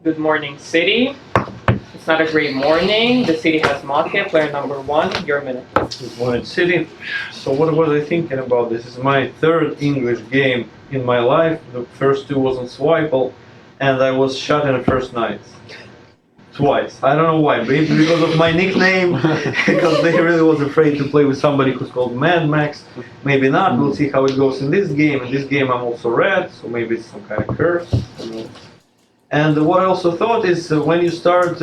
Good morning, city. It's not a great morning. The city has Mafia, player number 1. Your minute. Good morning, City. So what was I thinking about? This is my third English game in my life. The first two was on Swiple, and I was shot in the first night. Twice. I don't know why. Maybe because of my nickname, because they really was afraid to play with somebody who's called Mad Max. Maybe not. We'll see how it goes in this game. In this game, I'm also red, so maybe it's some kind of curse. And what I also thought is when you start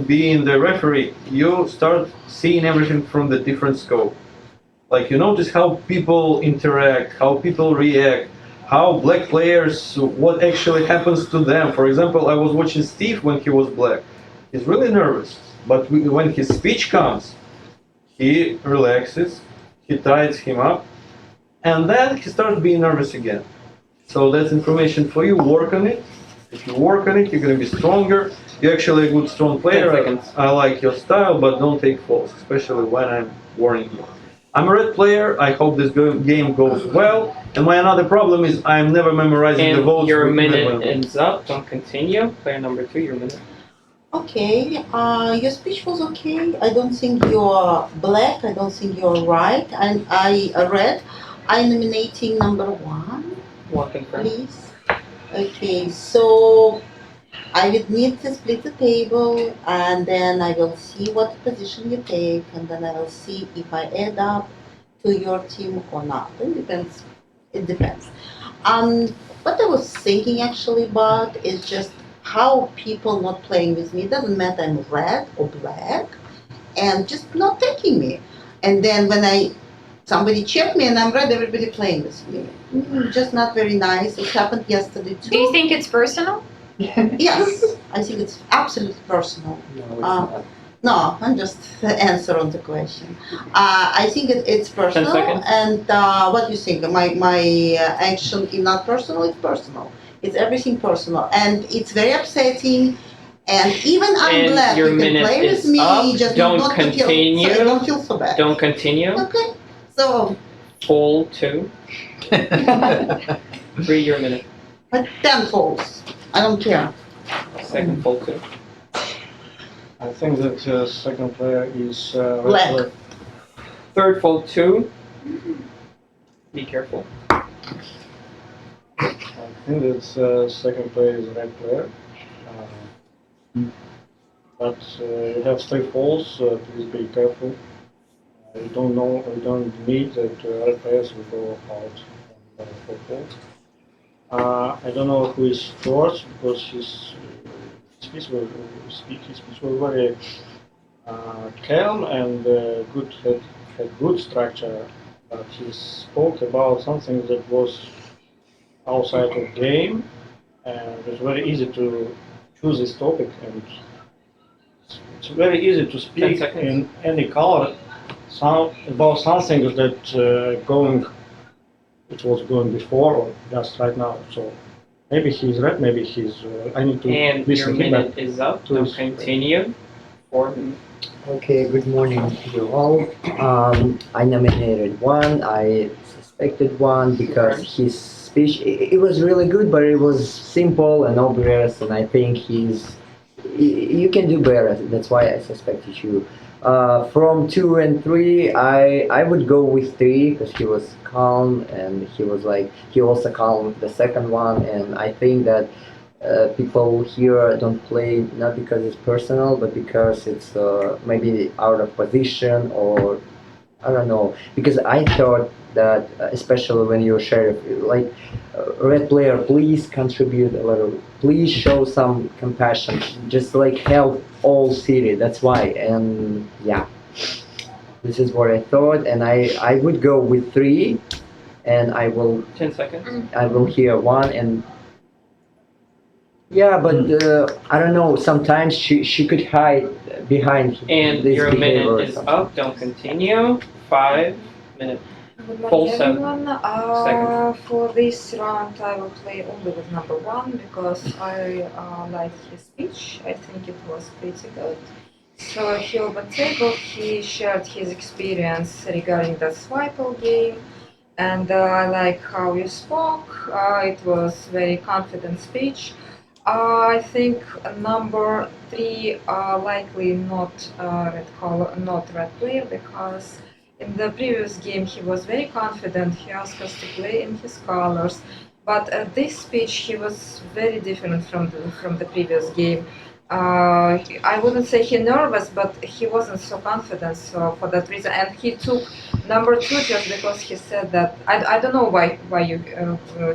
being the referee, you start seeing everything from the different scope. Like you notice how people interact, how people react, how black players, what actually happens to them. For example, I was watching Steve when he was black. He's really nervous, but when his speech comes, he relaxes, he ties him up, and then he starts being nervous again. So that's information for you. Work on it. If you work on it, you're going to be stronger. You're actually a good, strong player. 10 seconds. I like your style, but don't take falls, especially when I'm warning you. I'm a red player. I hope this game goes well. And my another problem is I'm never memorizing the And votes. your with minute everyone. ends up. Don't continue. Player number 2, your minute. Okay, your speech was okay. I don't think you're black. I don't think you're right. And I read. I'm nominating number 1, One confirm. please. Okay, so I would need to split the table, and then I will see what position you take, and then I will see if I add up to your team or not. It depends. It depends. What I was thinking actually about is just how people not playing with me. It doesn't matter I'm red or black, and just not taking me. And then when somebody check me and I'm red, everybody playing with me. Just not very nice. It happened yesterday too. Do you think it's personal? Yes, I think it's absolutely personal. No, I'm just answer on the question. I think it's personal. 10 seconds. And what do you think? My action is not personal. It's personal. It's everything personal, and it's very upsetting. And even I'm And black, your you can minute play with is me. up. Just Don't not to feel, continue. so I don't feel so bad. Don't continue. Okay. So, Fall 2. 3, your minute. but 10 falls. I don't care. Second fall 2. I think that second player is Black. red player. Third fall 2. Be careful. I think that second player is red player. But you have 3 falls, please be careful. You don't know, you don't need that red players will go out on 4 falls. I don't know who is first because his speech was very calm and good had good structure, but he spoke about something that was outside of game, and it was very easy to choose this topic, and it's very easy to 10 speak seconds. in any color about something that it was going before or just right now. So maybe he's red, maybe he's. I need to And your listen him. minute is up. Don't Please. continue. 4 minutes. Okay, good morning to you all. I nominated 1. I suspected 1 because his speech it was really good, but it was simple and obvious, and I think you can do better. That's why I suspected you. From 2 and 3, I would go with 3 because he was calm and he also calmed the second one, and I think that people here don't play not because it's personal, but because it's maybe out of position, or I don't know. Because I thought that especially when you're sheriff, like red player, please contribute a little. Please show some compassion. Just like help all city. That's why. And yeah, this is what I thought. And I would go with 3, and I will 10 seconds. hear 1 and. Yeah, but I don't know. Sometimes she could hide behind And this your behavior or minute is something. up. Don't continue. 5 minutes. Good Full morning, seven everyone. seconds. For this round, I will play only with number 1 because I like his speech. I think it was pretty good. So he opened table. He shared his experience regarding the Swipe game, and I like how you spoke. It was very confident speech. I think number 3 likely not red color, not red player, because in the previous game he was very confident. He asked us to play in his colors, but at this speech he was very different from the previous game. I wouldn't say he nervous, but he wasn't so confident. So for that reason, and he took number 2 just because he said that. I don't know why you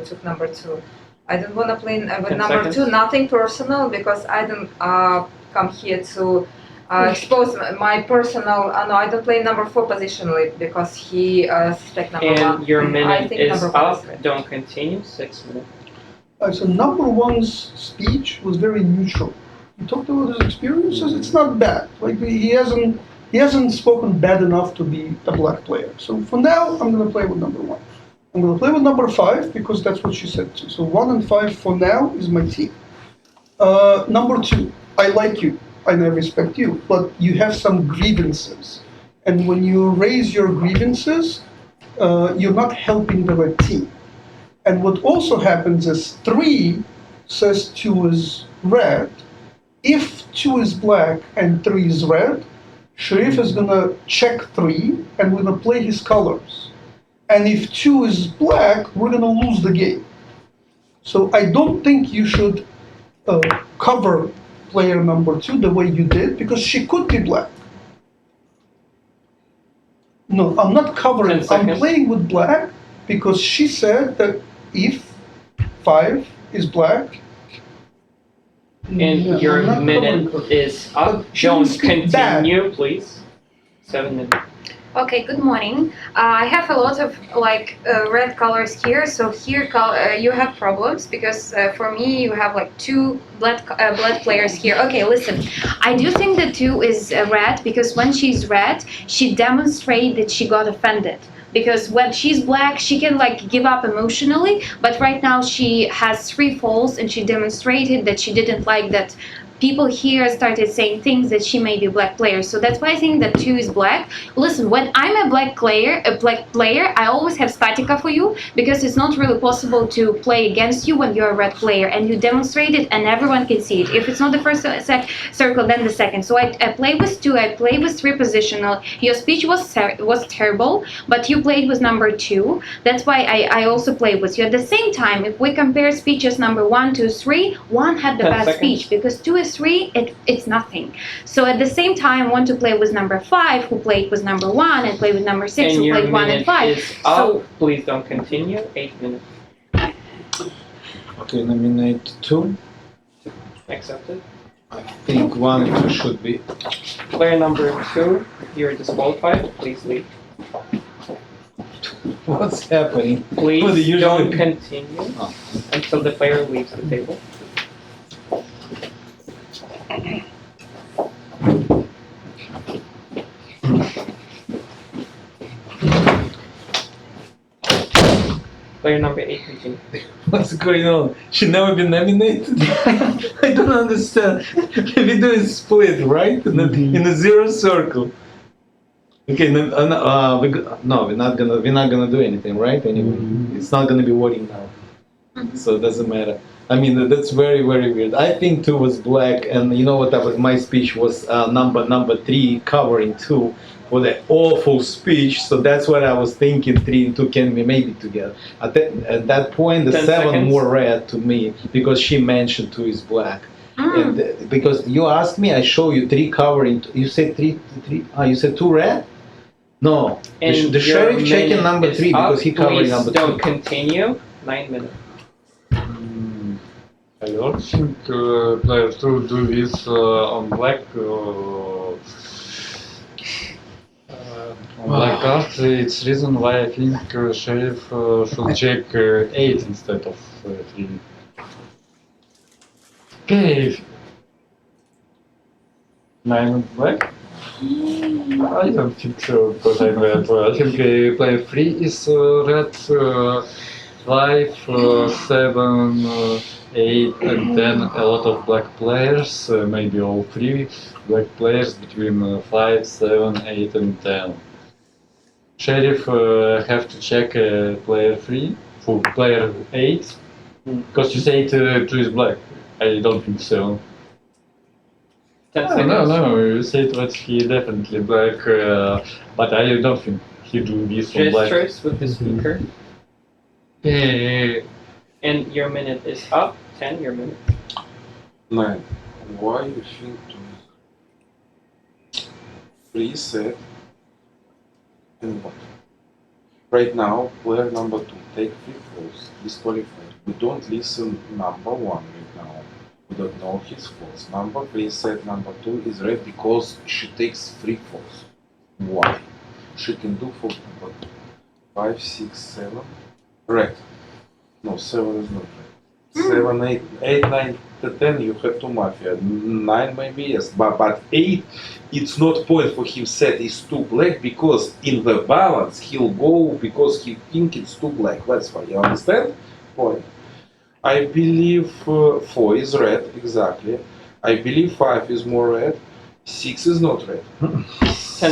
took number 2. I don't want to play with 10 number seconds. 2, nothing personal, because I don't come here to expose my personal. No, I don't play number 4 positionally because he suspect number 1. And your I minute think is number 4 up. is red. Don't continue. 6 minutes. So number one's speech was very neutral. He talked about his experiences. It's not bad. Like he hasn't spoken bad enough to be a black player. So for now, I'm gonna play with number one. I'm gonna play with number 5 because that's what she said too. So 1 and 5 for now is my team. Number 2, I like you and I respect you, but you have some grievances. And when you raise your grievances, you're not helping the red team. And what also happens is 3 says 2 is red. If 2 is black and 3 is red, Sharif is gonna check 3 and we're gonna play his colors. And if 2 is black, we're gonna lose the game. So I don't think you should cover player number 2 the way you did because she could be black. No, I'm not 10 covering. I'm seconds. playing with black because she said that if 5 is black, And yeah, your I'm not minute covering her. is up. But she Don't didn't speak bad. continue, please. 7 minutes. Okay, good morning. I have a lot of red colors here. So here you have problems because for me you have like 2 blood players here. Okay, listen. I do think that 2 is red because when she's red, she demonstrates that she got offended. Because when she's black, she can like give up emotionally, but right now she has 3 falls and she demonstrated that she didn't like that people here started saying things that she may be black player. So that's why I think that 2 is black. Listen, when I'm a black player, I always have statica for you because it's not really possible to play against you when you're a red player and you demonstrate it and everyone can see it. If it's not the first circle, then the second. So I play with 2, I play with 3 positional. Your speech was terrible, but you played with number 2. That's why I also play with you. At the same time, if we compare speeches number 1, 2, 3, 1 had the 10 best seconds. speech because 2 is 3, it's nothing. So at the same time, I want to play with number 5, who played with number 1, and play with number 6, And who your played 1 and minute 5. is up. So Please don't continue. 8 minutes. Okay, nominate 2. Accepted. I think 1 and 2 should be. Player number 2, you're disqualified. Please leave. What's happening? Please What do you don't usually- continue Oh. until the player leaves the table. Player number 8, continue. What's going on? She never been nominated? I don't understand. We do a split, right? In a 0 circle. Okay, no, we're not gonna do anything, right? Anyway, it's not gonna be voting now, so it doesn't matter. I mean, that's very, very weird. I think 2 was black, and you know what? My speech was number 3 covering 2 for the awful speech. So that's what I was thinking. 3 and 2 can be maybe together. At that point, the 10 7 seconds. more red to me because she mentioned 2 is black. And because you asked me, I show you 3 covering. You said 3. You said 2 red. No, And the your sheriff checking minute number is 3 because up. he covering Please number don't 2. continue. 9 minutes. I don't think player 2 do this on black on black card. It's reason why I think sheriff should check 8 instead of 3. Okay. 9 black. I don't think so because I know that. I think player 3 is red. 5, 7, 8, and then a lot of black players, maybe all 3 black players between 5, 7, 8, and 10. Sheriff have to check player 3 for player 8 because you say 2 is black. I don't think so. 10 Oh, seconds. no, you said that he definitely black, but I don't think he do this on black. Gestures with the speaker. Eh, And your minute is up. 10, your minute. 9. Why you think to free set and what? Right now, player number 2 take 3 falls, disqualified. We don't listen number 1 right now. We don't know his falls. Number 3 set number 2 is red because she takes 3 falls. Why? She can do for number 5, 6, 7. Red. No, 7 is not red. 7, 8, 9, 10, you have two Mafia. 9 maybe, yes. But 8, it's not point for him set is too black because in the balance he'll go because he think it's too black. That's why, you understand? Point. I believe 4 is red, exactly. I believe 5 is more red. 6 is not red. 10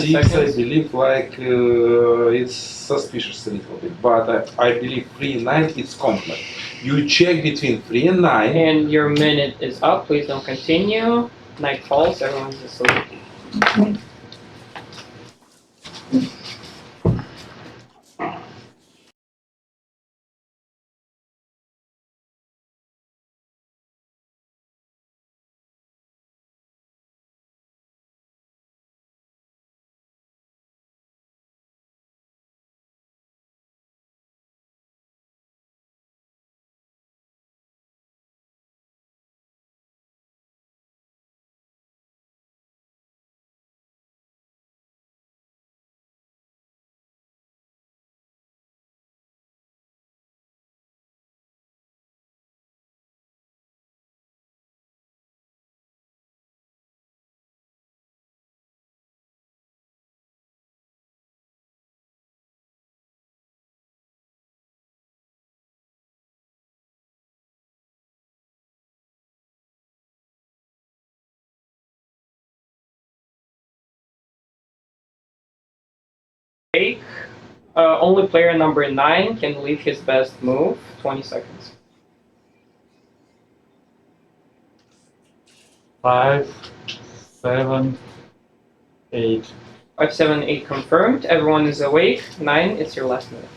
6 seconds. I believe like it's suspicious a little bit, but I believe 3 and 9 it's complex. You check between 3 and 9. And your minute is up. Please don't continue. Night falls. Everyone's asleep. Take. Only player number 9 can leave his best move. 20 seconds. 5, 7, 8. 5, 7, 8 confirmed. Everyone is awake. 9, it's your last minute.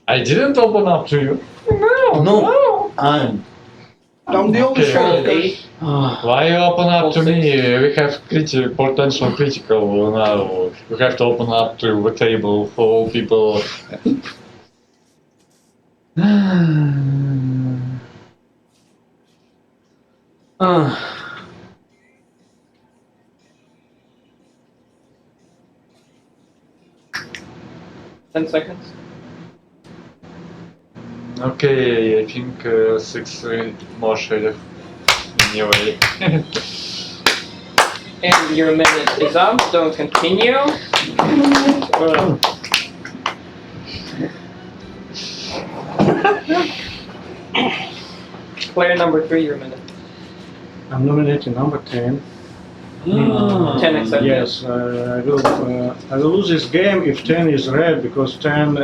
I didn't open up to you. No. I'm. I'm the only Okay. Roll sheriff. 8. Why you open up to All me? We have potential critical now. We have to open up to the table for all people. Ten seconds. Okay, I think 6 more sheriff anyway. And your minute is up. Don't continue. Player number 3, your minute. I'm nominating number 10. 10 accepted. Yes, I will lose this game if 10 is red because 10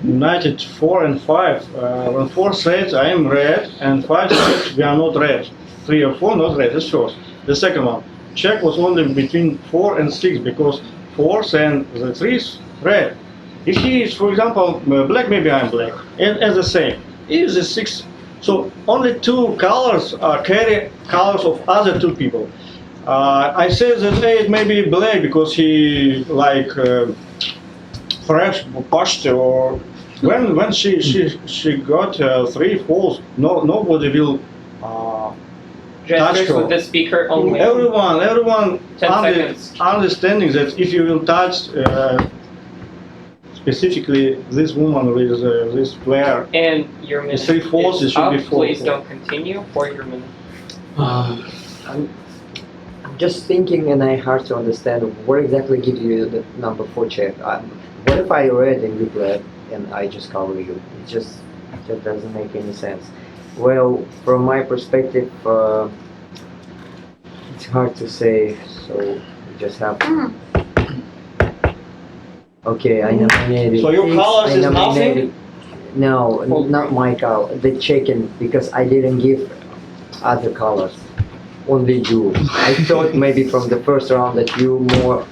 united 4 and 5. When 4 says I am red and 5 says we are not red. 3 or 4 not red, that's first. The second one, check was only between 4 and 6 because 4 and the 3 is red. If he is, for example, black, maybe I'm black, and as the same. If the 6, so only 2 colors carry colors of other 2 people. I say that 8 may be black because he like fresh pasta or when she got 3 falls, nobody will Gestures touch with her. the speaker only. Everyone 10 seconds. understanding that if you will touch specifically this woman with this player, And your minute 3 falls, it is should up. be 4. Please don't continue for your minute. I'm just thinking, and I hard to understand where exactly give you the number 4 check. what if I red and you black and I just cover you? It just doesn't make any sense. Well, from my perspective, it's hard to say. So we just have. Okay, I nominated. So your six, colors I is nominated- nothing? No, not my color. The chicken, because I didn't give other colors. Only you. I thought maybe from the first round that you more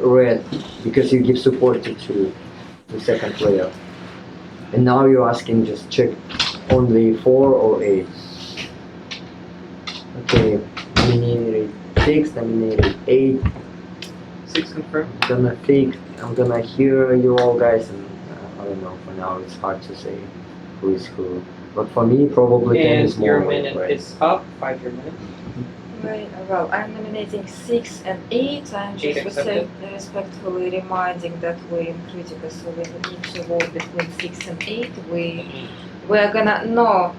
red because you give support to the second player. And now you're asking just check only 4 or 8. Okay, nominated 6, nominated 8. 6 confirmed. I'm gonna hear you all guys, and I don't know. For now, it's hard to say who is who. But for me, probably 10 And is more. your minute right? is up. 5-year minute. Right, well, I'm nominating 6 and 8. I'm Eight just accepted. respectfully reminding that we're in critical, so we need to vote between 6 and 8. We're gonna no,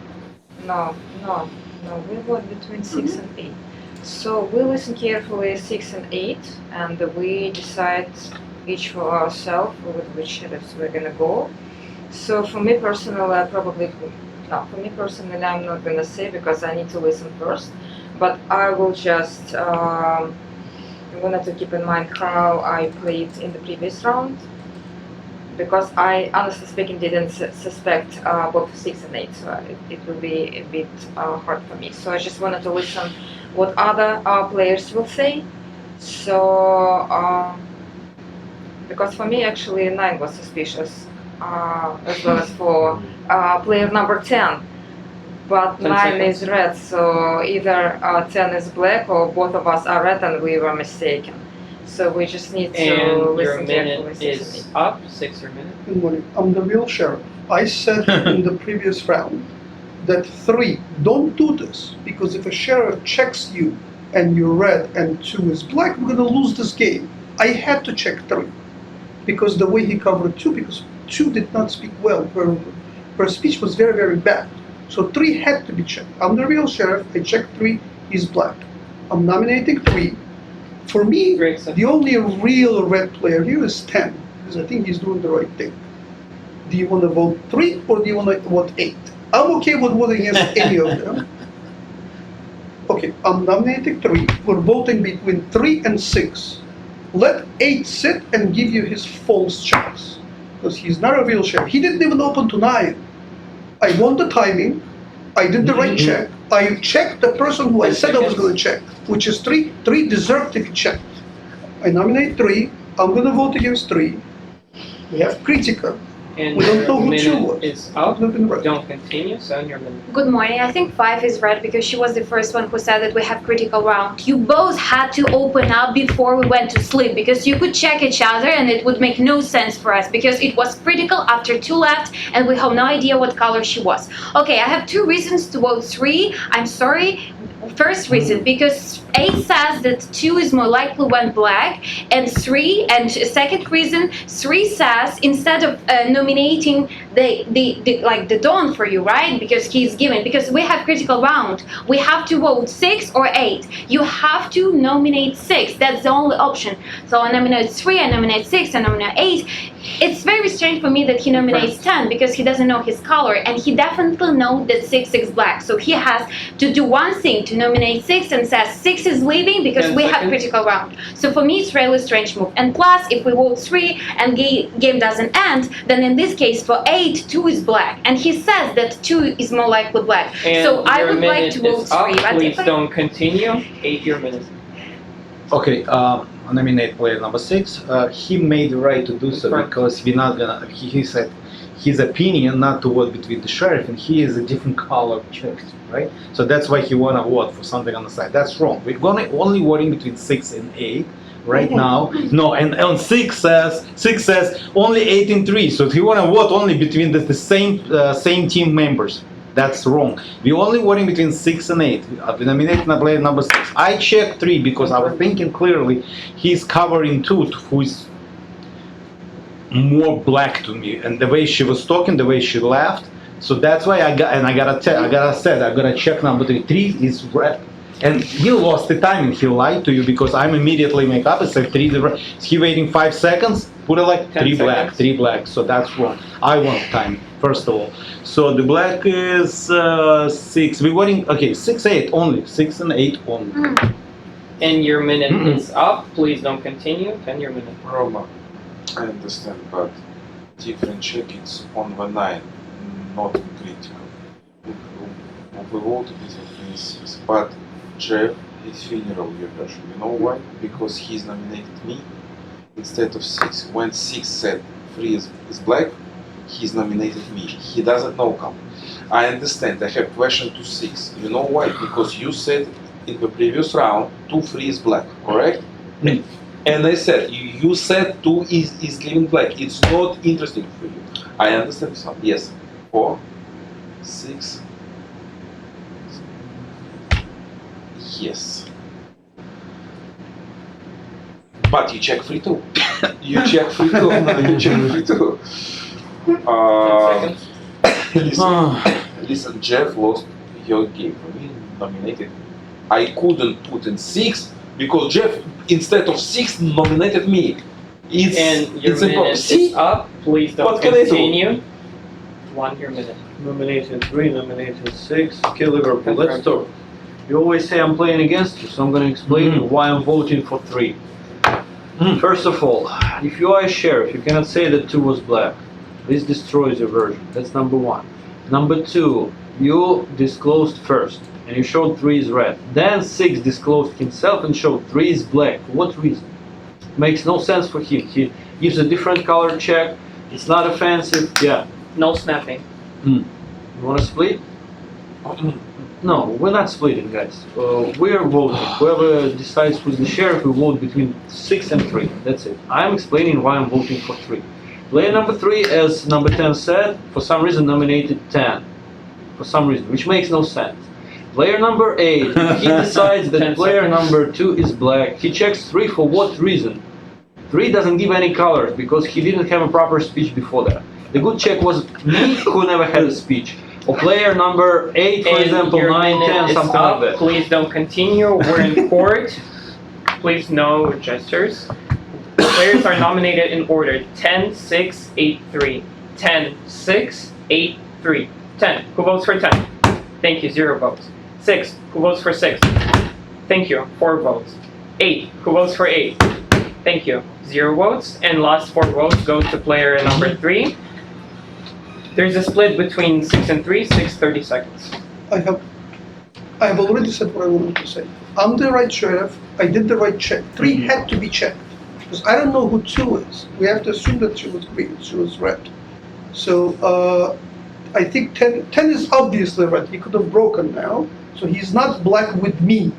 we vote between 6 and 8. So we listen carefully 6 and 8, and we decide each for ourselves with which sheriffs we're gonna go. So for me personally, I'm not gonna say because I need to listen first. But I will just wanted to keep in mind how I played in the previous round, because I honestly speaking didn't suspect both 6 and 8, so it will be a bit hard for me. So I just wanted to listen what other players will say. So because for me actually 9 was suspicious, as well as for player number 10. But 10 9 seconds. is red, so either 10 is black or both of us are red and we were mistaken. So we just need to And your listen carefully. minute 6 and is up. 6 your minute. Good morning. I'm the real sheriff. I said in the previous round that 3, don't do this, because if a sheriff checks you and you're red and 2 is black, we're gonna lose this game. I had to check 3, because the way he covered 2, because 2 did not speak well. Her speech was very, very bad. So 3 had to be checked. I'm the real sheriff. I checked 3, he's black. I'm nominating 3. For me, Three accepted. the only real red player here is 10, because I think he's doing the right thing. Do you want to vote 3 or do you want to vote 8? I'm okay with voting against any of them. Okay, I'm nominating 3. We're voting between 3 and 6. Let 8 sit and give you his false checks, because he's not a real sheriff. He didn't even open to 9. I want the timing. I did the right check. I checked the person who I said I was going to check, which is 3. 3 deserved to be checked. I nominate 3. I'm going to vote against 3. We have critical. And We don't your know who 2 minute was. is up. Looking right. Don't continue. 7 your minute. Good morning. I think 5 is red because she was the first one who said that we have critical round. You both had to open up before we went to sleep, because you could check each other and it would make no sense for us, because it was critical after 2 left and we have no idea what color she was. Okay, I have 2 reasons to vote 3. I'm sorry. First reason, because 8 says that 2 is more likely went black, and second reason, 3 says instead of nominating the Dawn for you, right? Because he's given, because we have critical round, we have to vote 6 or 8. You have to nominate 6. That's the only option. So I nominate 3, I nominate 6, I nominate 8. It's very strange for me that he nominates 10, because he doesn't know his color, and he definitely knows that 6 is black. So he has to do one thing, to nominate 6, and says 6 is leaving because 10 we have seconds. critical round. So for me, it's really strange move. And plus, if we vote 3 and game doesn't end, then in this case for 8, 2 is black, and he says that 2 is more likely black. And So I your would like minute to vote is up. 3. But Please if I- don't continue. 8 your minute. Okay, I nominate player number 6. He made the right to do so Correct. because we're not gonna. He said his opinion not to vote between the sheriff, and he is a different color choice, right? So that's why he wanna vote for something on the side. That's wrong. We're gonna only voting between 6 and 8 right now. No, and on 6 says only 8 and 3. So if you wanna vote only between the same team members. That's wrong. We only voting between 6 and 8. We nominated player number 6. I checked 3 because I was thinking clearly he's covering 2, who is more black to me, and the way she was talking, the way she laughed. So that's why I gotta check number 3. 3 is red. And he lost the timing. He lied to you because I'm immediately make up. It's like three. He waiting 5 seconds. Put it like 10 three black, seconds. 3 black. So that's wrong. I want time first of all. So the black is 6. We're waiting. Okay, 6 8 only. 6 and 8 only. And your minute is up. Please don't continue. 10-year minute. Roma, I understand, but different check it's on the 9, not in critical. We voted between 3 and 6, but Jeff is funeral your version. You know why? Because he's nominated me instead of 6. When 6 said 3 is black, he's nominated me. He doesn't know come. I understand. I have question to 6. You know why? Because you said in the previous round 2 3 is black, correct? Mm. And I said you said 2 is living black. It's not interesting for you. I understand some. Yes. 4, 6. Yes. But you check free too. You check free too. You check free too. 10 seconds. Listen, Jeff lost your game. For me, nominated. I couldn't put in 6 because Jeff, instead of 6, nominated me. And your it's minute impossible. See? is up. Please don't What can I do? continue. 1-year minute. Nominated 3, nominated 6. Kill Liverpool. Let's talk. You always say I'm playing against you, so I'm going to explain why I'm voting for 3. First of all, if you are a sheriff, you cannot say that 2 was black. This destroys your version. That's number 1. Number 2, you disclosed first, and you showed 3 is red. Then 6 disclosed himself and showed 3 is black. For what reason? Makes no sense for him. He gives a different color check. It's not offensive. Yeah. No snapping. You want to split? No, we're not splitting, guys. We're voting. Whoever decides who's the sheriff, we vote between 6 and 3. That's it. I'm explaining why I'm voting for 3. Player number 3, as number 10 said, for some reason nominated 10. For some reason, which makes no sense. Player number 8, he decides that 10 player seconds. number 2 is black. He checks 3 for what reason? 3 doesn't give any colors because he didn't have a proper speech before that. The good check was me who never had a speech. Or player number 8, for And example, your 9, minute 10, is something up. like that. Please don't continue. We're in court. Please no gestures. Players are nominated in order 10, 6, 8, 3. 10, 6, 8, 3. 10. Who votes for 10? Thank you. 0 votes. 6. Who votes for 6? Thank you. 4 votes. 8. Who votes for 8? Thank you. 0 votes. And last 4 votes goes to player number 3. There's a split between 6 and 3. 6, 30 seconds. I have already said what I wanted to say. I'm the right sheriff. I did the right check. 3 had to be checked because I don't know who 2 is. We have to assume that she was green. She was red. So I think 10 is obviously red. He could have broken now. So he's not black with me,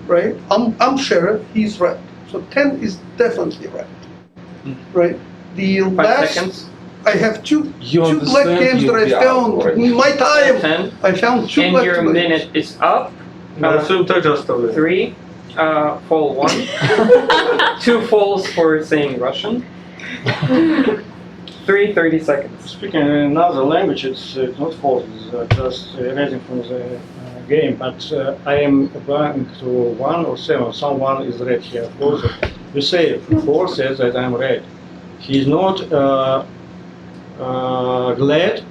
right? I'm sheriff. He's red. So 10 is definitely red, right? The 5 last. seconds. I have two You black understand games that I you'll be out, found right? in my time. 10. I found 2 And black your games. minute is up. No, just over there. 3. Fall 1. 2 falls for saying Russian. 3, 30 seconds. Speaking in another language, it's not false, it's just erasing from the game. But I am applying to 1 or 7. Someone is red here. Of course, you say 4 says that I'm red. He's not glad.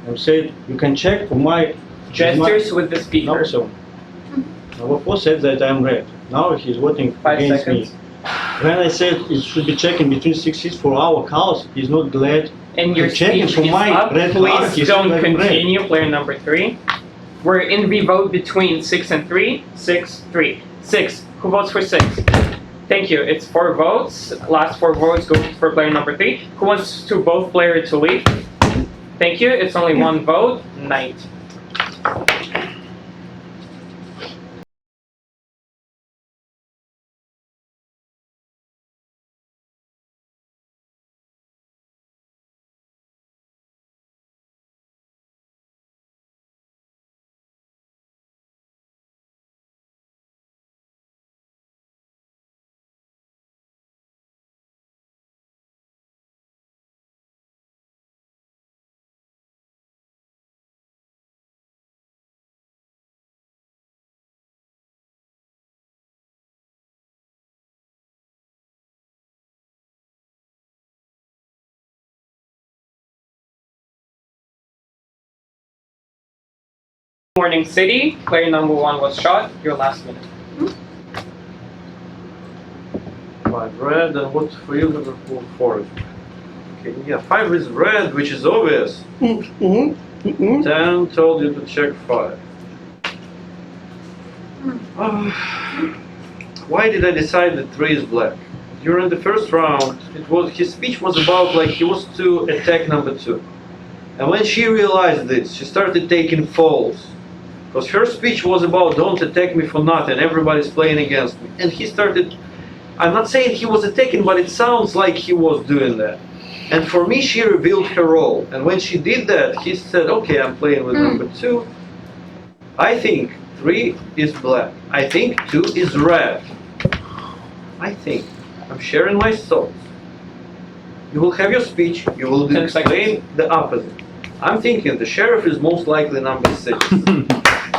I'm saying you can check for my Gestures with the No, speaker. so. Number 4 said that I'm red. Now he's voting 5 against seconds. me. When I said it should be checking between 6 for our colors, he's not glad. And your Checking speech for is my up. red color, Please he's don't like red. continue. Player number 3. We're in revote between 6 and 3. 6, 3. 6. Who votes for 6? Thank you. It's 4 votes. Last 4 votes go for player number 3. Who wants to both player to leave? Thank you. It's only 1 vote. Night. Morning City, player number 1 was shot. Your last minute. 5 red, and what's for you, Liverpool? 4 is red. Okay, yeah, 5 is red, which is obvious. 10 told you to check 5. Why did I decide that 3 is black? During the first round, his speech was about like he was to attack number 2. And when she realized this, she started taking falls. Because her speech was about don't attack me for nothing, everybody's playing against me. And he started, I'm not saying he was attacking, but it sounds like he was doing that. And for me, she revealed her role. And when she did that, he said, okay, I'm playing with number 2. I think 3 is black. I think 2 is red. I think. I'm sharing my thoughts. You will have your speech, you will 10 explain the opposite. I'm thinking the sheriff is most likely number 6.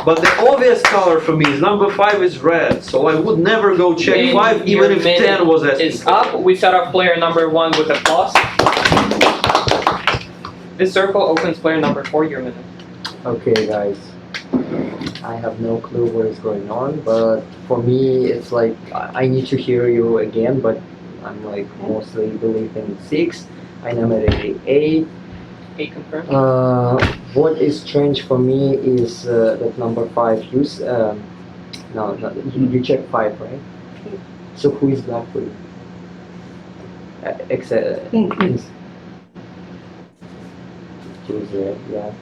But the obvious color for me is number 5 is red, so I would never go check And 5 your even if minute 10 was asking. is up. We set up player number 1 with a plus. This circle opens player number 4. Your minute. Okay, guys. I have no clue what is going on, but for me, it's like I need to hear you again, but I'm like mostly believing 6. I nominated 8. 8 confirmed. What is strange for me is that number 5 use. No, you check 5, right? So who is black for you? Except. Choose red, yeah.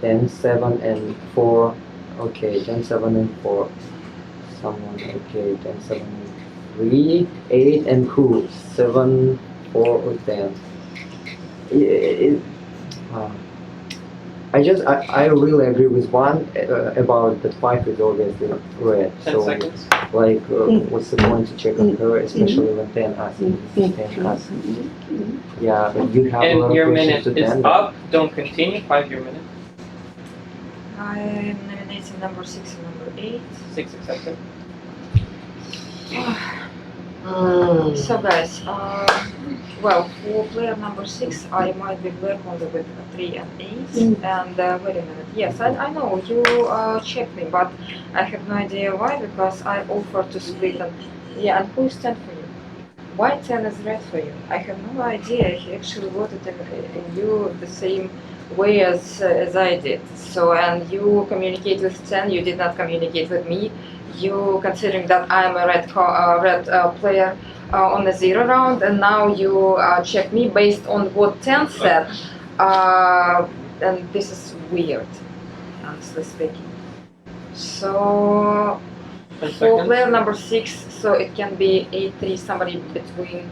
10, 7, and 4. Okay, 10, 7, and 4. Someone, okay, 10, 7, and 3. 8, and who? 7, 4, or 10. I really agree with one about that 5 is obviously red. 10 So, seconds. like, what's the point to check on her, especially when 10 asks? 10 asks. Yeah, but you have a lot And of your questions minute to is 10. up. Don't continue. 5 your minute. I'm nominating number 6 and number 8. 6 accepted. So guys, well, for player number 6, I might be black only with 3 and 8. And wait a minute, yes, I know you checked me, but I have no idea why, because I offered to split them. Yeah, and who's 10 for you? Why 10 is red for you? I have no idea. He actually voted in you the same way as I did. So, and you communicate with 10, you did not communicate with me. You considering that I'm a red player on the 0 round, and now you check me based on what 10 said, and this is weird, honestly speaking. So 10 for seconds. player number 6, so it can be 8-3, somebody between.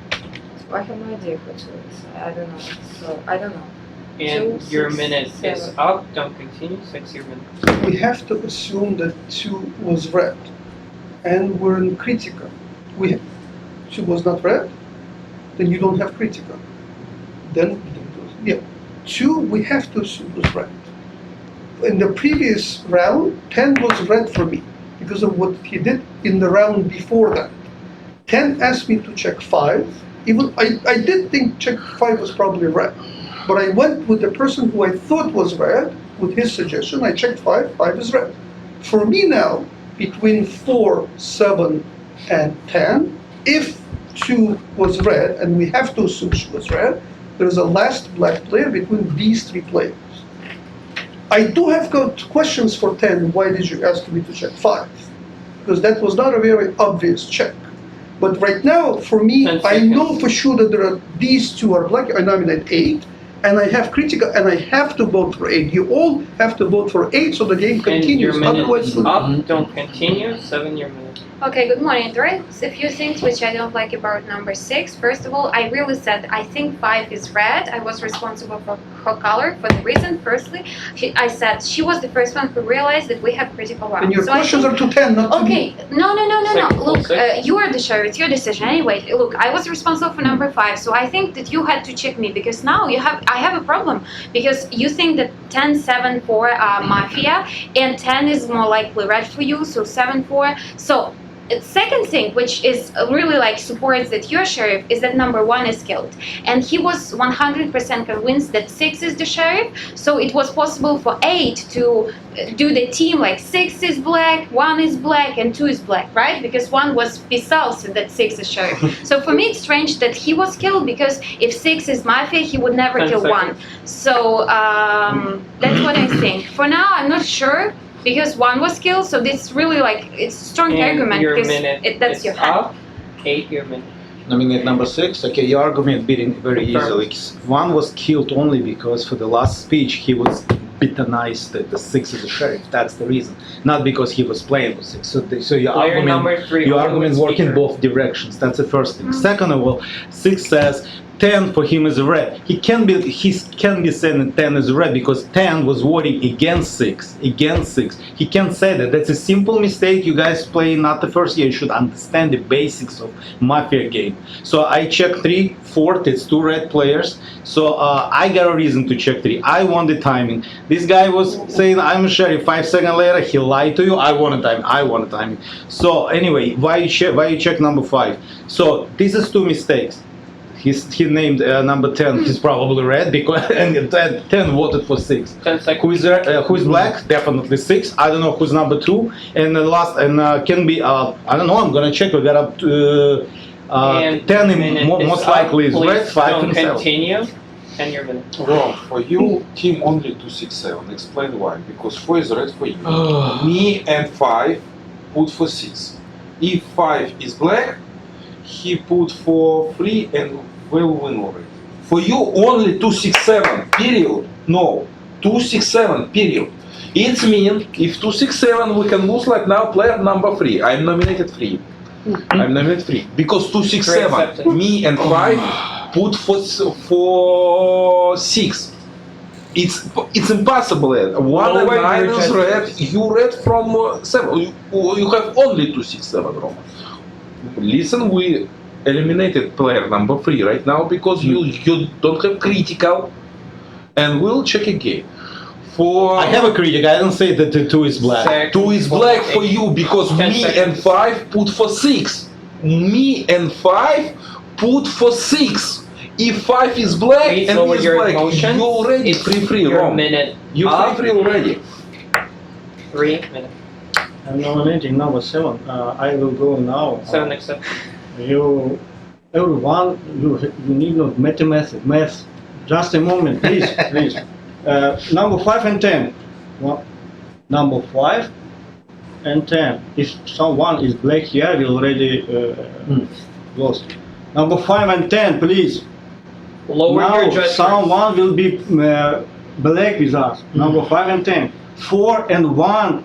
So I have no idea who to is. I don't know. So I don't know. And 2, your 6, minute is 7. up. Don't continue. 6 your minute. We have to assume that 2 was red, and we're in critical. 2 was not red, then you don't have critical. Then, yeah, 2 we have to assume was red. In the previous round, 10 was red for me because of what he did in the round before that. 10 asked me to check 5. Even I did think check 5 was probably red. But I went with the person who I thought was red, with his suggestion. I checked 5, 5 is red. For me now, between 4, 7, and 10, if 2 was red, and we have to assume she was red, there is a last black player between these 3 players. I do have got questions for 10, why did you ask me to check 5? Because that was not a very obvious check. But right now, for me, 10 I know seconds. for sure that there are these 2 are black. I nominate 8, and I have critical, and I have to vote for 8. You all have to vote for 8, so the game And your continues. minute Otherwise, is up. Don't continue. 7 your minute. Okay, good morning. There are a few things which I don't like about number 6. First of all, I really said I think 5 is red. I was responsible for her color for the reason. Firstly, I said she was the first one who realized that we have critical rounds. and your So I questions think- are to 10, not to me. Okay, no. Second, Look, six. you are the sheriff. It's your decision. Anyway, look, I was responsible for number 5, so I think that you had to check me because now I have a problem because you think that 10, 7, 4 are Mafia, and 10 is more likely red for you, so 7, 4. So second thing, which is really like supports that you're sheriff, is that number one is killed, and he was 100% convinced that 6 is the sheriff. So it was possible for 8 to do the team like 6 is black, 1 is black, and 2 is black, right? Because 1 was pissed that 6 is sheriff. So for me, it's strange that he was killed, because if 6 is mafia, he would never 10 kill 1. seconds. So that's what I think. For now, I'm not sure, because 1 was killed. So this really like it's a strong And argument, your because minute that's is your hand. up. 8, your minute. Nominate number 6. Okay, your argument beating very easily. 1 was killed only because for the last speech he was bitternized that the 6 is a sheriff. That's the reason, not because he was playing with 6. So your Player argument, number 3. your only argument with work in speaker. both directions. That's the first thing. Second of all, 6 says 10 for him is a red. He can be saying that 10 is a red because 10 was voting against 6. Against 6. He can't say that. That's a simple mistake. You guys play not the first year. You should understand the basics of Mafia game. So I checked 3, 4. It's 2 red players. So I got a reason to check 3. I want the timing. This guy was saying I'm a sheriff. 5 seconds later he lied to you. I want a timing. I want a timing. So anyway, why you check number 5? So this is 2 mistakes. He named number 10. He's probably red because and 10 voted for 6. 10 seconds. Who is black? Definitely 6. I don't know who's number 2. And the last can be I don't know. I'm gonna check. We got up to And 10. minute Most is likely up. is red. Please 5 don't and 7. continue. And your minute. Wrong. For you, team only 2, 6, 7. Explain why. Because 4 is red for you. Me and 5 put for 6. If 5 is black, he put for 3 and will win already. For you, only 2, 6, 7. Period. No. 2, 6, 7. Period. It means if 2, 6, 7 we can lose like now player number 3. I'm nominated 3. I'm nominated 3. Because 2, 6, 7. Me and 5 put for 6. It's impossible. 1 and 9 is red. You red from 7. You have only 2, 6, 7, Roman. Listen, we eliminated player number 3 right now because you don't have critical, and we'll check again. For I have a critic. I don't say that the 2 is black. Second. 2 is black for you because 10 me seconds. and 5 put for 6. Me and 5 put for 6. If 5 is black Please and lower is your black, emotions. you already It's free your wrong. minute. You up. free already. 3 minutes. I'm nominating number 7. I will go now. 7 accept. Everyone, you need not math. Just a moment, please, please. Number 5 and 10. Number 5 and 10. If someone is black here, we already lost. Number 5 and 10, please. Lower your Now judgment. someone will be black with us. Number 5 and 10. 4 and 1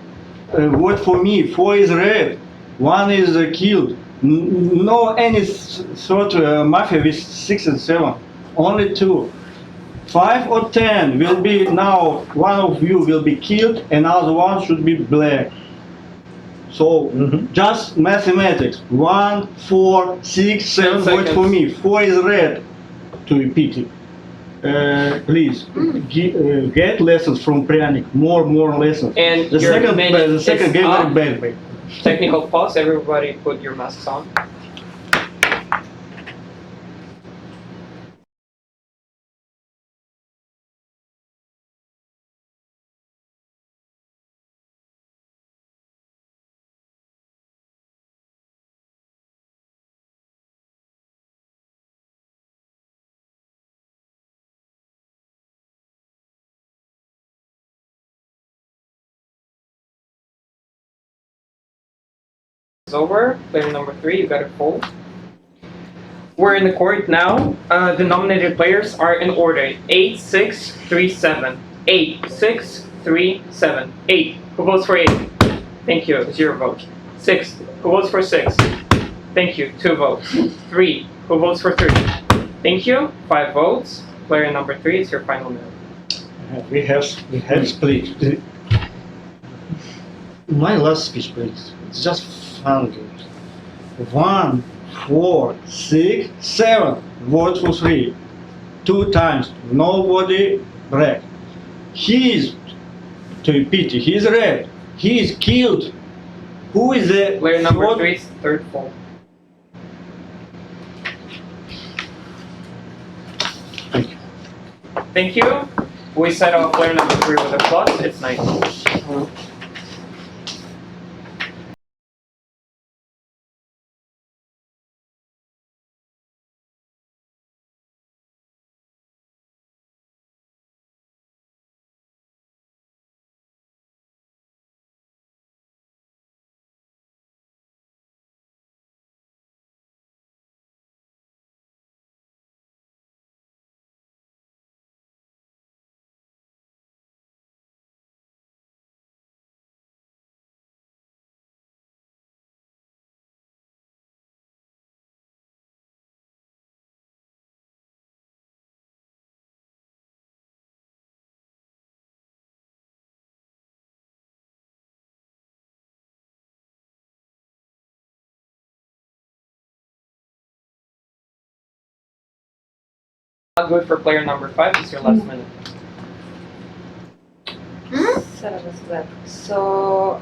vote for me. 4 is red. 1 is killed. No any sort mafia with 6 and 7. Only 2. 5 or 10 will be now. One of you will be killed. Another one should be black. So just mathematics. 1, 4, 6, 7 vote for me. 4 is red. To repeat it. Please get lessons from Pryanik. More lessons. And The your second minute the second is game up. very bad. Technical pause. Everybody put your masks on. It's over. Player number 3, you got it full. We're in the court now. The nominated players are in order: 8, 6, 3, 7. 8, 6, 3, 7. 8. Who votes for 8? Thank you. 0 votes. 6. Who votes for 6? Thank you. 2 votes. 3. Who votes for 3? Thank you. 5 votes. Player number 3, it's your final minute. We have split. My last speech, please. It's just fun. 1, 4, 6, 7. Vote for 3. 2 times. Nobody black. He is, to repeat, he is red. He is killed. Who is the Player number short- 3's third fall. Thank you. Thank you. We set off player number 3 with a plus. It's 19. Not good for player number 5. It's your last minute. Seven is black. So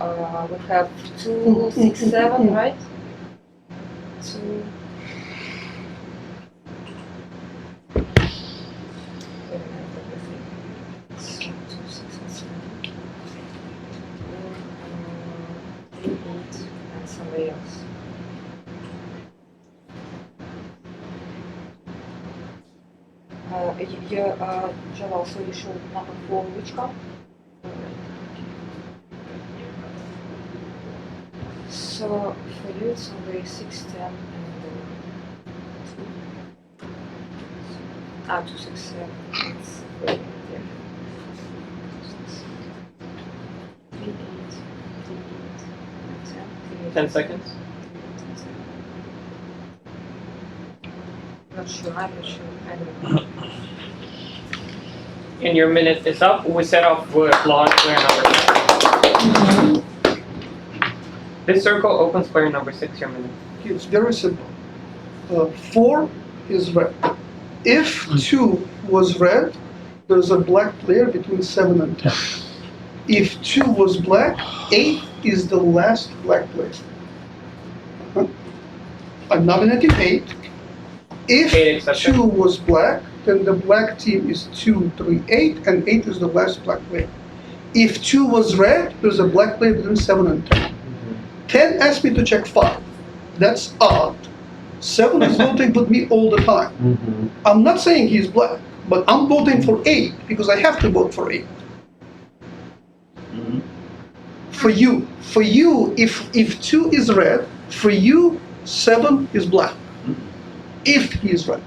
we have 2, 6, 7, right? 2. Wait a minute, let me think. So 2, 6, and 7. 3, 8, and somebody else. Jalal, so you showed number 4, which card? So for you it's only 6, 10, and 2. 2, 6, 7. It's 3, yeah. 3, 8, 3, 8, and 10. 10 seconds. Not sure, I'm not sure. I don't know. And your minute is up. We set off with launch player number 6. This circle opens player number 6. Your minute. It's very simple. 4 is red. If 2 was red, there's a black player between 7 and 10. If 2 was black, 8 is the last black player. I'm nominating 8. If Eight accepted. 2 was black, then the black team is 2, 3, 8, and 8 is the last black player. If 2 was red, there's a black player between 7 and 10. 10 asked me to check 5. That's odd. 7 is voting with me all the time. I'm not saying he's black, but I'm voting for 8 because I have to vote for 8. For you, if 2 is red, for you, 7 is black. If he is red.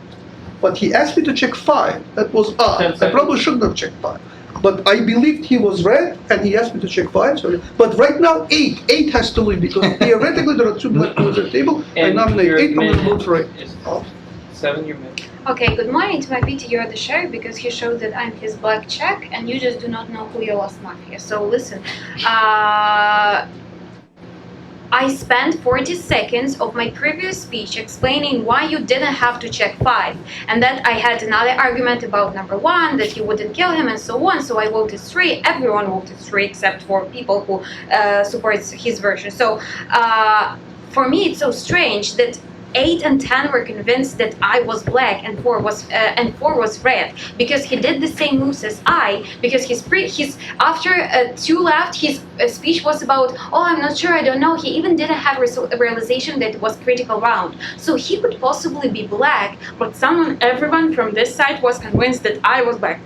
But he asked me to check 5. That was odd. I probably shouldn't have checked 5. But I believed he was red, and he asked me to check 5. So, but right now, 8. 8 has to leave because theoretically there are 2 black players at the table. I And nominate your 8. I'm going to minute vote for 8. is off. 7. Your minute. Okay, good morning to my pity. You're the sheriff because he showed that I'm his black check and you just do not know who you lost Mafia. So listen, I spent 40 seconds of my previous speech explaining why you didn't have to check 5, and that I had another argument about number 1, that you wouldn't kill him and so on, so I voted 3. Everyone voted 3 except for people who supports his version. So for me it's so strange that 8 and 10 were convinced that I was black and 4 was red because he did the same moves as I. Because his after 2 left, his speech was about, oh, I'm not sure, I don't know. He even didn't have a realization that it was critical round. So he could possibly be black, but everyone from this side was convinced that I was black.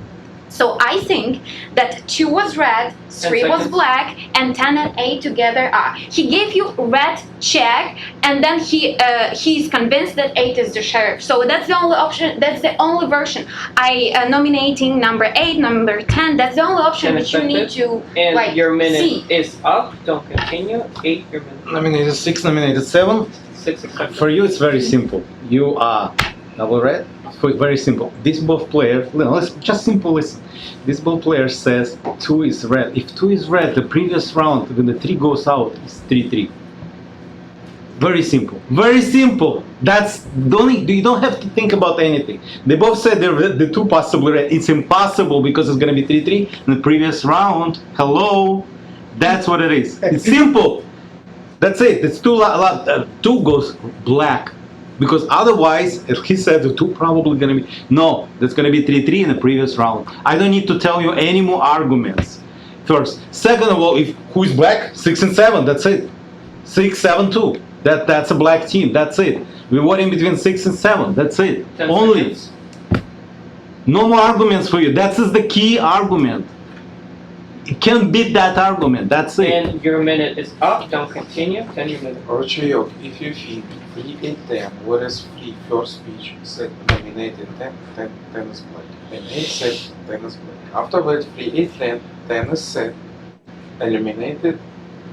So I think that 2 was red, 3 was black, and 10 and 8 together are. He gave you red check, and then he's convinced that 8 is the sheriff. So that's the only option. That's the only version. I nominating number 8, number 10. That's the only option that you need to And like your minute see. is up. Don't continue. 8. Your minute. Nominated 6, nominated 7. 6 accepted. For you, it's very simple. You are double red. Very simple. This both player, let's just simple listen. This both player says 2 is red. If 2 is red, the previous round when the 3 goes out is 3-3. Very simple. Very simple. That's you don't have to think about anything. They both said the 2 possibly red. It's impossible because it's gonna be 3-3 in the previous round. Hello, that's what it is. It's simple. That's it. It's two goes black. Because otherwise, as he said, the two probably gonna be, no, that's gonna be 3-3 in the previous round. I don't need to tell you any more arguments. First. Second of all, if who is black? 6 and 7, that's it. 6, 7, 2. That's a black team, that's it. We're voting between 6 and 7, that's it. 10 Only. seconds. No more arguments for you. That is the key argument. You can't beat that argument. That's it. And your minute is up. Don't continue. 10 your minute. Ручеек, if you think 3 8 10, whereas 3 first speech said nominated 10, 10, 10 is black. And 8 said 10 is black. After that, 3 8 10, 10 is said eliminated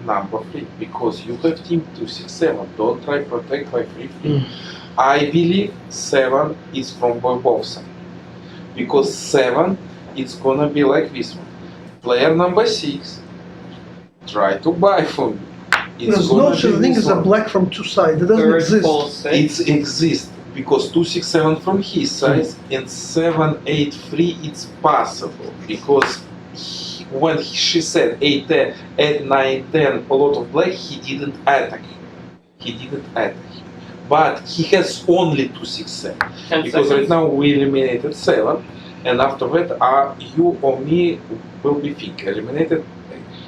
number 3 because you have team 2 6 7. Don't try protect by 3 3. I believe 7 is from both sides because 7 is gonna be like this one. Player number 6 try to buy from me. There's no such thing as a black from two sides. It doesn't Third exist. full six. It exists because 2 6 7 from his side and 7 8 3 it's possible because when she said 8 10 8 9 10 a lot of black he didn't attack him. He didn't attack him. But he has only 2 6 7 10 because seconds. right now we eliminated 7 and after that you or me will be think eliminated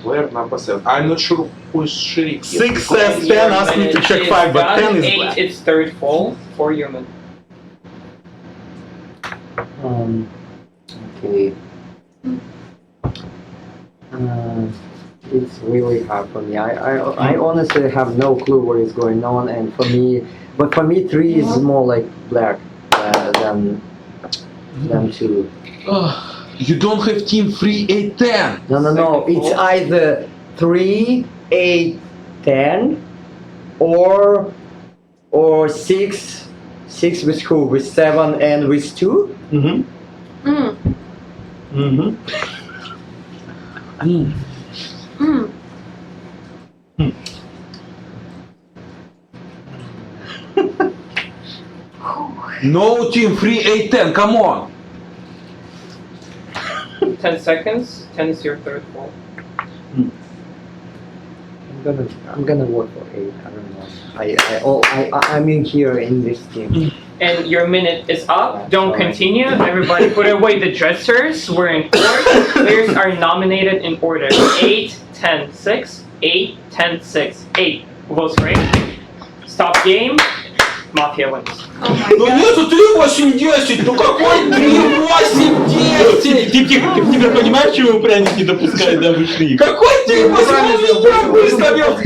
player number 7. I'm not sure who is Sheriff. 6 says 10, ask me to check 5, but 10 is 8, black. it's third full for your minute. Okay. It's really hard for me. I honestly have no clue what is going on, and for me, 3 is more like black than 2. You don't have team 3 8 10. No. It's either 3, 8, 10, or 6. 6 with who? With 7 and with 2? Mm-hmm. Mm. Mm-hmm. Mm. No team 3 8 10. Come on. 10 seconds. 10 is your third full. I'm gonna vote for 8. I don't know. I'm in here in this team. And your minute is up. Don't continue. Everybody put away the dressers. We're in court. Players are nominated in order. 8, 10, 6. 8, 10, 6. 8. Who votes for 8? Stop game. Mafia wins. Oh my Ну god. нету 3 8 10. Ну какой 3 8 10? Ты теперь понимаешь, чего пряник не допускает до обычных? Какой 3 8 10? Выставил в